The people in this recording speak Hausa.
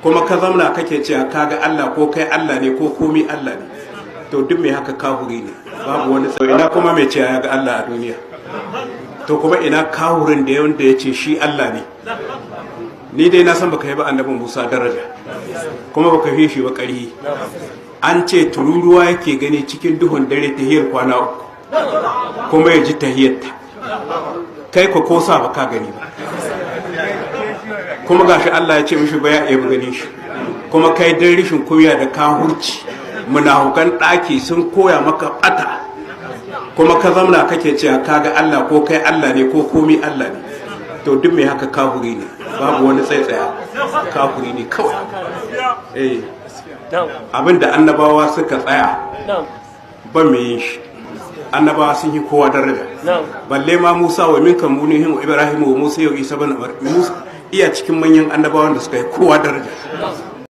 kuma ka zamna kake cewa kaga Allah ko kai Allah ne ko komi Allah ne, to duk mai haka kahuri ne, babu wani tsawo. Ina kuma mai cewa ya ga Allah a duniya, to kuma ina kahurin da wanda ya ce shi Allah ne. Ni dai na san baka yi ba annabi Musa daraja, kuma baka fi shi ba ƙarhi. An ce tururuwa yake gani cikin duhun dare tahiyar kwana uku, kuma ya ji tahiyarta, kai ko sa baka gani ba, kuma gashi Allah ya ce mishi ba ya iya gani shi. Kuma kai dan rishin kunya da kahurci, munafukan ɗaki sun koya maka ɓata, kuma ka zamna kake cewa kaga Allah ko kai Allah ne ko komi Allah ne, to duk mai haka kahuri ne, babu wani tsaitsaya, kahuri ne kawai. Abinda annabawa suka tsaya ban mai yin shi, annabawa sun yi kowa daraja, balle ma Musa wa minkan munihin wa Ibrahim wa Musa yau Isa bin Musa iya cikin manyan annabawan da suka yi kowa daraja.